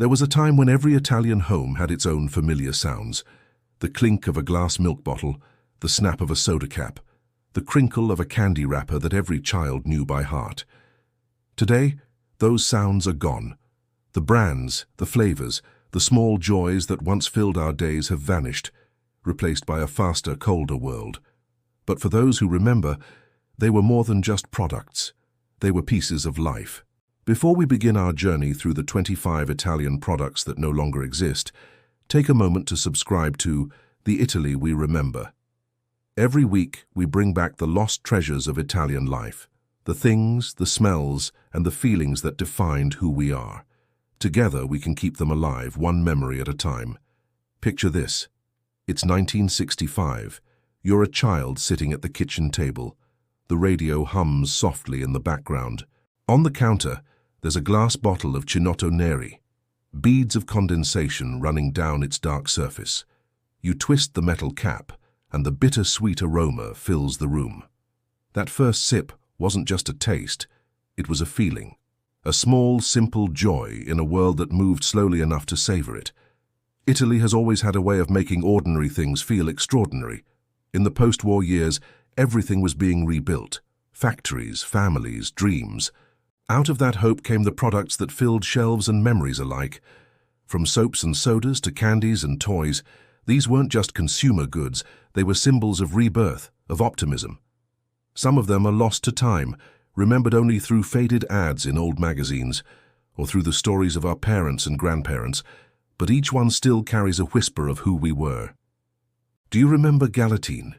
There was a time when every Italian home had its own familiar sounds. The clink of a glass milk bottle, the snap of a soda cap, the crinkle of a candy wrapper that every child knew by heart. Today, those sounds are gone. The brands, the flavors, the small joys that once filled our days have vanished, replaced by a faster, colder world. But for those who remember, they were more than just products. They were pieces of life. Before we begin our journey through the 25 Italian products that no longer exist, take a moment to subscribe to The Italy We Remember. Every week, we bring back the lost treasures of Italian life, the things, the smells, and the feelings that defined who we are. Together, we can keep them alive, one memory at a time. Picture this. It's 1965. You're a child sitting at the kitchen table. The radio hums softly in the background. On the counter, there's a glass bottle of Chinotto Neri, beads of condensation running down its dark surface. You twist the metal cap, and the bittersweet aroma fills the room. That first sip wasn't just a taste, it was a feeling. A small, simple joy in a world that moved slowly enough to savor it. Italy has always had a way of making ordinary things feel extraordinary. In the post-war years, everything was being rebuilt. Factories, families, dreams. Out of that hope came the products that filled shelves and memories alike. From soaps and sodas to candies and toys, these weren't just consumer goods, they were symbols of rebirth, of optimism. Some of them are lost to time, remembered only through faded ads in old magazines, or through the stories of our parents and grandparents, but each one still carries a whisper of who we were. Do you remember Galatine?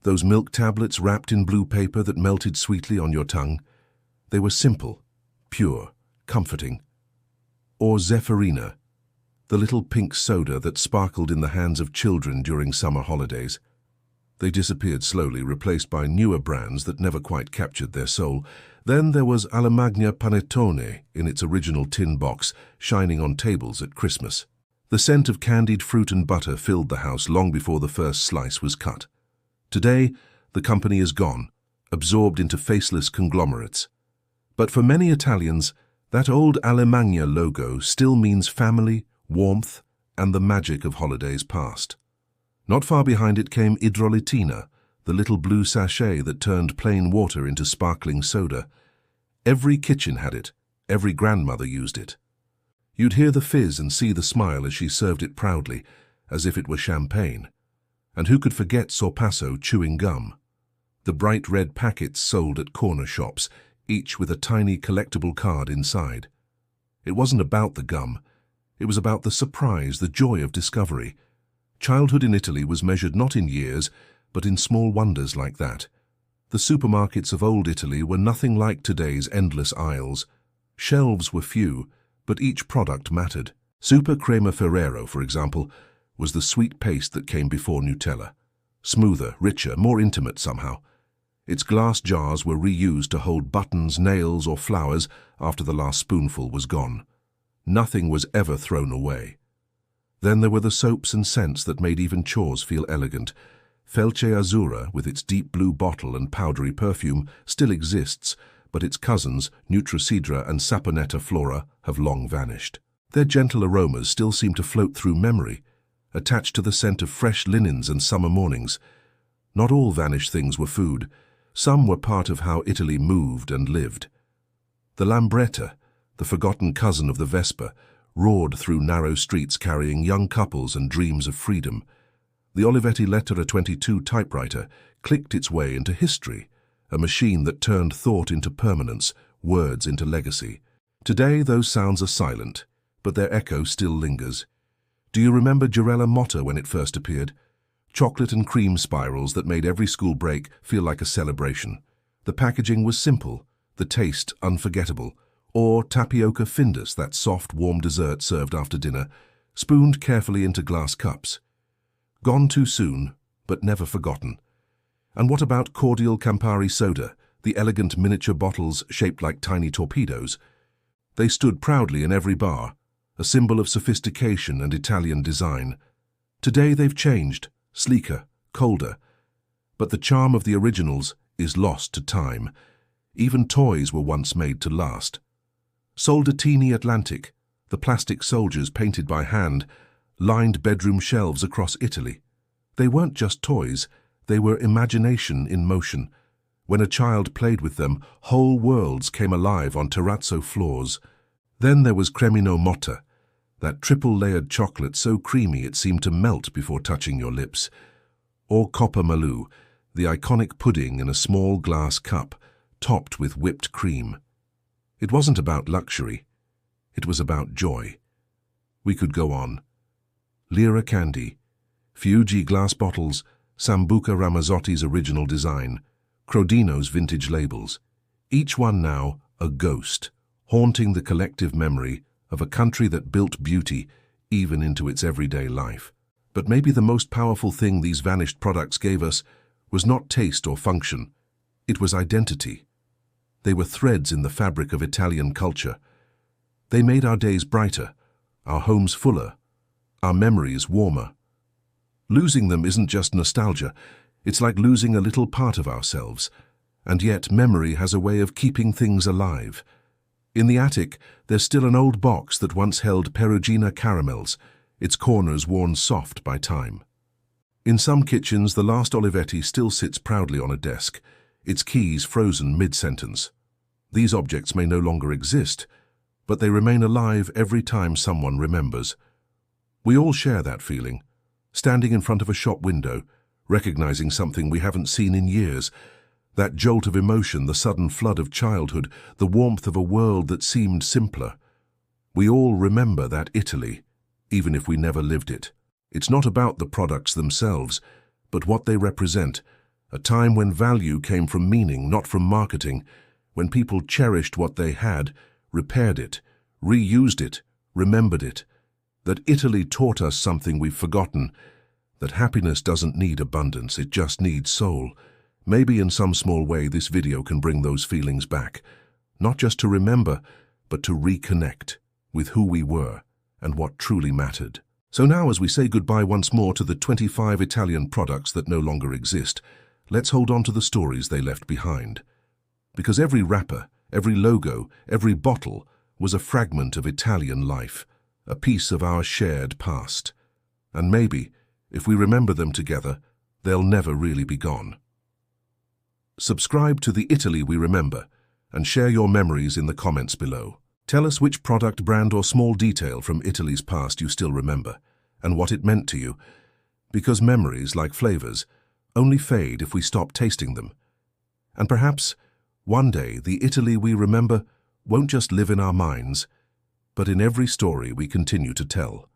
Those milk tablets wrapped in blue paper that melted sweetly on your tongue? They were simple, pure, comforting. Or Zeffirina, the little pink soda that sparkled in the hands of children during summer holidays. They disappeared slowly, replaced by newer brands that never quite captured their soul. Then there was Alemagna Panettone in its original tin box, shining on tables at Christmas. The scent of candied fruit and butter filled the house long before the first slice was cut. Today, the company is gone, absorbed into faceless conglomerates. But for many Italians, that old Alemagna logo still means family, warmth, and the magic of holidays past. Not far behind it came Idrolitina, the little blue sachet that turned plain water into sparkling soda. Every kitchen had it, every grandmother used it. You'd hear the fizz and see the smile as she served it proudly, as if it were champagne. And who could forget Sorpasso chewing gum? The bright red packets sold at corner shops, each with a tiny collectible card inside. It wasn't about the gum. It was about the surprise, the joy of discovery. Childhood in Italy was measured not in years, but in small wonders like that. The supermarkets of old Italy were nothing like today's endless aisles. Shelves were few, but each product mattered. Super Crema Ferrero, for example, was the sweet paste that came before Nutella. Smoother, richer, more intimate somehow. Its glass jars were reused to hold buttons, nails, or flowers after the last spoonful was gone. Nothing was ever thrown away. Then there were the soaps and scents that made even chores feel elegant. Felce Azzurra, with its deep blue bottle and powdery perfume, still exists, but its cousins, Nutricidra and Saponetta Flora, have long vanished. Their gentle aromas still seem to float through memory, attached to the scent of fresh linens and summer mornings. Not all vanished things were food. Some were part of how Italy moved and lived. The Lambretta, the forgotten cousin of the Vespa, roared through narrow streets carrying young couples and dreams of freedom. The Olivetti Lettera 22 typewriter clicked its way into history, a machine that turned thought into permanence, words into legacy. Today those sounds are silent, but their echo still lingers. Do you remember Girella Motta when it first appeared? Chocolate and cream spirals that made every school break feel like a celebration. The packaging was simple, the taste unforgettable. Or tapioca findus, that soft, warm dessert served after dinner, spooned carefully into glass cups. Gone too soon, but never forgotten. And what about cordial Campari soda, the elegant miniature bottles shaped like tiny torpedoes? They stood proudly in every bar, a symbol of sophistication and Italian design. Today they've changed, sleeker, colder. But the charm of the originals is lost to time. Even toys were once made to last. Soldatini Atlantic, the plastic soldiers painted by hand, lined bedroom shelves across Italy. They weren't just toys, they were imagination in motion. When a child played with them, whole worlds came alive on terrazzo floors. Then there was cremino motta, that triple-layered chocolate so creamy it seemed to melt before touching your lips. Or coppa malù, the iconic pudding in a small glass cup, topped with whipped cream. It wasn't about luxury, it was about joy. We could go on. Lira candy, Fiuggi glass bottles, Sambuca Ramazzotti's original design, Crodino's vintage labels, each one now a ghost, haunting the collective memory of a country that built beauty even into its everyday life. But maybe the most powerful thing these vanished products gave us was not taste or function, it was identity. They were threads in the fabric of Italian culture. They made our days brighter, our homes fuller, our memories warmer. Losing them isn't just nostalgia, it's like losing a little part of ourselves. And yet memory has a way of keeping things alive. In the attic, there's still an old box that once held Perugina caramels, its corners worn soft by time. In some kitchens, the last Olivetti still sits proudly on a desk, its keys frozen mid-sentence. These objects may no longer exist, but they remain alive every time someone remembers. We all share that feeling, standing in front of a shop window, recognizing something we haven't seen in years, that jolt of emotion, the sudden flood of childhood, the warmth of a world that seemed simpler. We all remember that Italy, even if we never lived it. It's not about the products themselves, but what they represent, a time when value came from meaning, not from marketing, when people cherished what they had, repaired it, reused it, remembered it. That Italy taught us something we've forgotten, that happiness doesn't need abundance, it just needs soul. Maybe in some small way this video can bring those feelings back, not just to remember, but to reconnect with who we were and what truly mattered. So now, as we say goodbye once more to the 25 Italian products that no longer exist, let's hold on to the stories they left behind. Because every wrapper, every logo, every bottle was a fragment of Italian life, a piece of our shared past. And maybe, if we remember them together, they'll never really be gone. Subscribe to the Italy We Remember and share your memories in the comments below. Tell us which product, brand or small detail from Italy's past you still remember and what it meant to you. Because memories, like flavors, only fade if we stop tasting them. And perhaps, one day, the Italy we remember won't just live in our minds, but in every story we continue to tell.